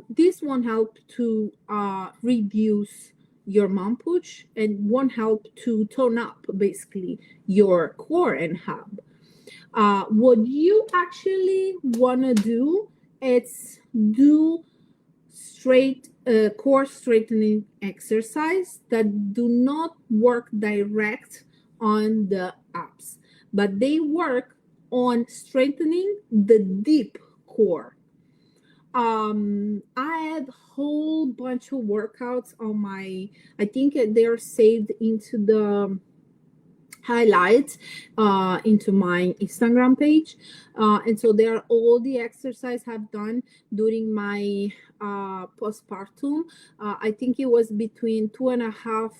this won't help to reduce your mom pooch and won't help to tone up basically your core and hub. What you actually want to do is do straight core straightening exercise that do not work direct on the abs, but they work on strengthening the deep core. I had a whole bunch of workouts on my, I think they're saved into the highlights into my Instagram page. And so there are all the exercise I've done during my postpartum. I think it was between 2.5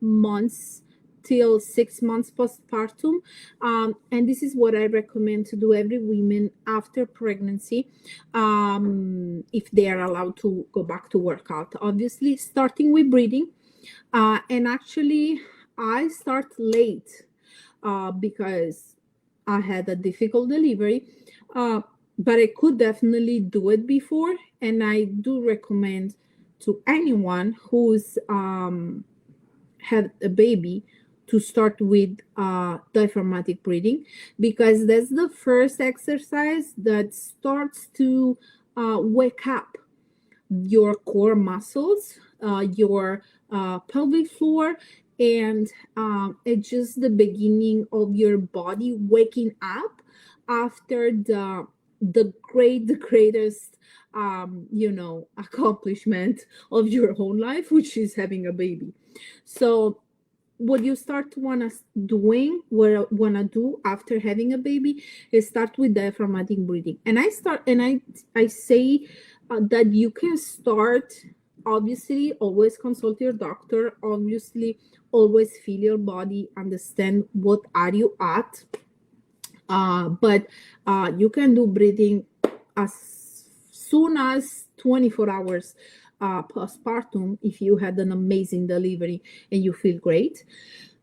months till 6 months postpartum. And this is what I recommend to do every woman after pregnancy, if they are allowed to go back to workout. Obviously, starting with breathing. And actually, I start late because I had a difficult delivery, but I could definitely do it before. And I do recommend to anyone who's had a baby to start with diaphragmatic breathing, because that's the first exercise that starts to wake up your core muscles, your pelvic floor, and it's just the beginning of your body waking up after the greatest accomplishment of your whole life, which is having a baby. So what you start wanna do after having a baby is start with diaphragmatic breathing. And I say that you can start, obviously always consult your doctor, obviously always feel your body, understand what are you at, but you can do breathing as soon as 24 hours postpartum if you had an amazing delivery and you feel great.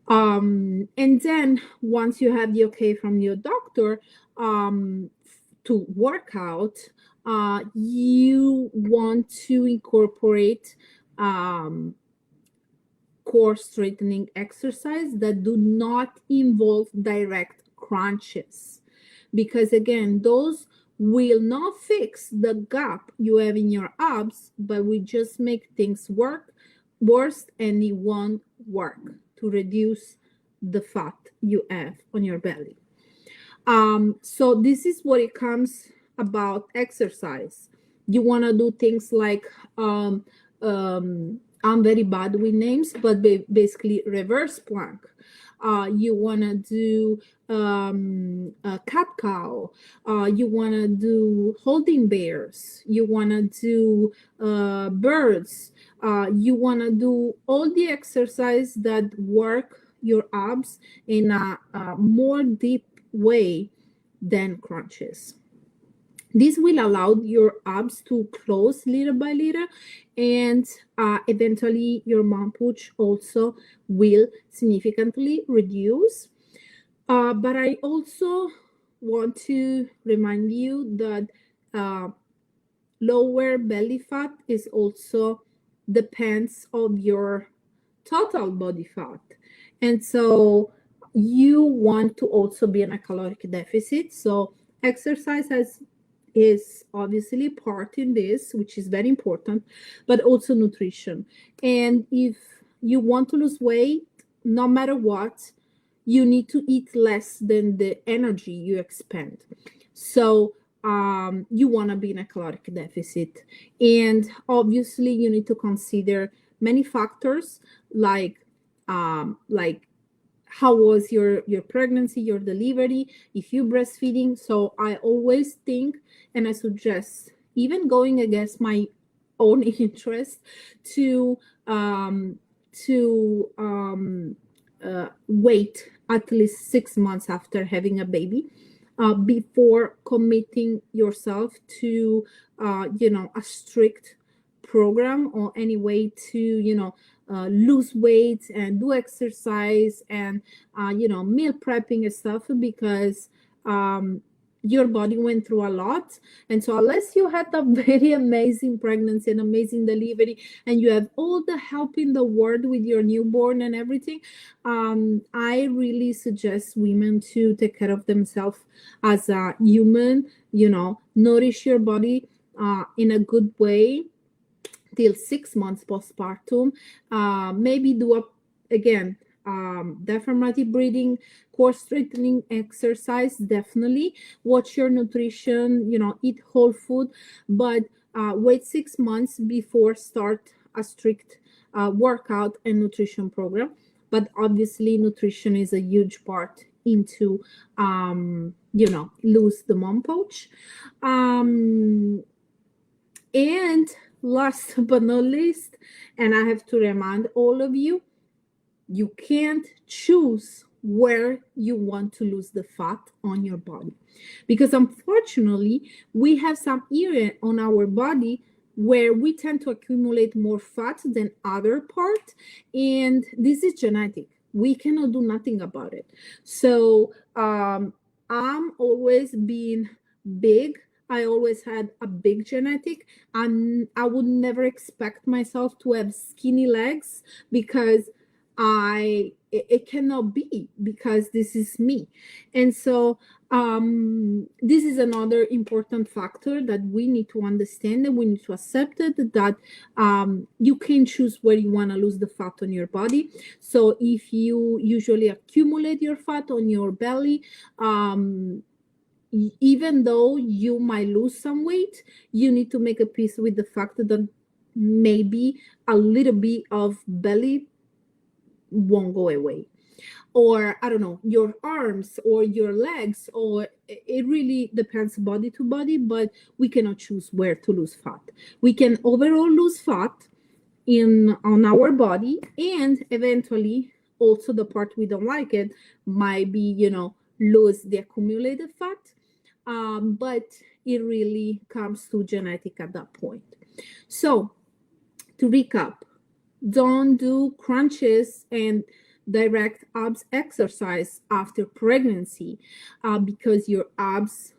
And then once you have the okay from your doctor to work out, you want to incorporate core straightening exercise that do not involve direct crunches, because again, those will not fix the gap you have in your abs, but will just make things worse, and it won't work to reduce the fat you have on your belly. So this is what it comes about exercise. You want to do things like I'm very bad with names, but basically reverse plank. You want to do cat cow. You want to do holding bears. You want to do birds. You want to do all the exercise that work your abs in a more deep way than crunches. This will allow your abs to close little by little, and eventually your mom pooch also will significantly reduce. But I also want to remind you that lower belly fat is also depends of your total body fat, and so you want to also be in a caloric deficit. So exercise is obviously part in this, which is very important, but also nutrition. And if you want to lose weight, no matter what, you need to eat less than the energy you expend. So you want to be in a caloric deficit. And obviously you need to consider many factors like how was your pregnancy, your delivery, if you breastfeeding. So I always think, and I suggest, even going against my own interest, to wait at least 6 months after having a baby before committing yourself to a strict program or any way to lose weight and do exercise and meal prepping and stuff, because your body went through a lot. And so unless you had a very amazing pregnancy and amazing delivery and you have all the help in the world with your newborn and everything, I really suggest women to take care of themselves as a human, nourish your body in a good way till 6 months postpartum. Maybe do again diaphragmatic breathing, core strengthening exercise. Definitely watch your nutrition, eat whole food, but wait 6 months before start a strict workout and nutrition program. But obviously nutrition is a huge part into lose the mom pouch. And last but not least, and I have to remind all of you, you can't choose where you want to lose the fat on your body, because unfortunately we have some area on our body where we tend to accumulate more fat than other part, and this is genetic. We cannot do nothing about it. So I'm always being big. I always had a big genetic, and I would never expect myself to have skinny legs, because it cannot be, because this is me. And so this is another important factor that we need to understand, and we need to accept it, that you can choose where you want to lose the fat on your body. So if you usually accumulate your fat on your belly, even though you might lose some weight, you need to make a peace with the fact that maybe a little bit of belly won't go away. Or I don't know, your arms or your legs, or it really depends body to body, but we cannot choose where to lose fat. We can overall lose fat on our body, and eventually also the part we don't like it might be, lose the accumulated fat. But it really comes to genetic at that point. So to recap, don't do crunches and direct abs exercise after pregnancy, because your abs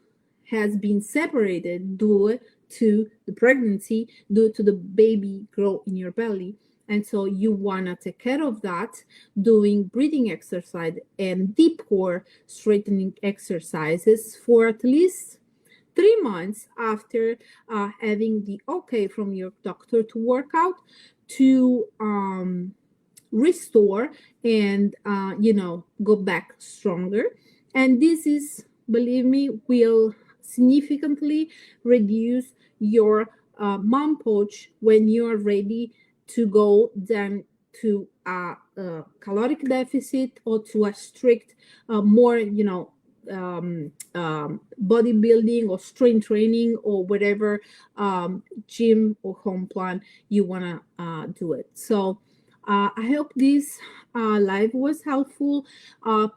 has been separated due to the pregnancy, due to the baby grow in your belly. And so you want to take care of that doing breathing exercise and deep core straightening exercises for at least 3 months after having the okay from your doctor to work out, to restore and go back stronger. And this is, believe me, will significantly reduce your mom pouch when you're ready to go then to a caloric deficit, or to a strict more bodybuilding or strength training, or whatever gym or home plan you want to do it. So I hope this live was helpful.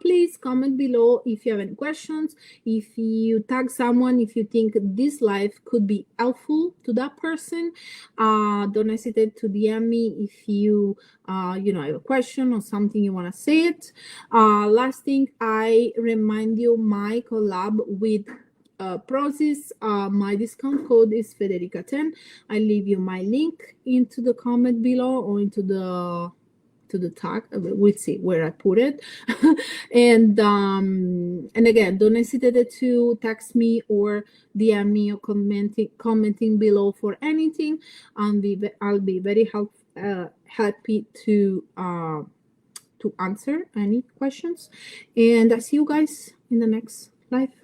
Please comment below if you have any questions. If you tag someone, if you think this live could be helpful to that person, don't hesitate to DM me if you have a question or something you want to say it. Last thing, I remind you my collab with Prozis. My discount code is Federica10. I leave you my link into the comment below, or into the tag. We'll see where I put it. and again, don't hesitate to text me or DM me, or commenting below for anything. I'll be very happy to answer any questions. And I see you guys in the next live.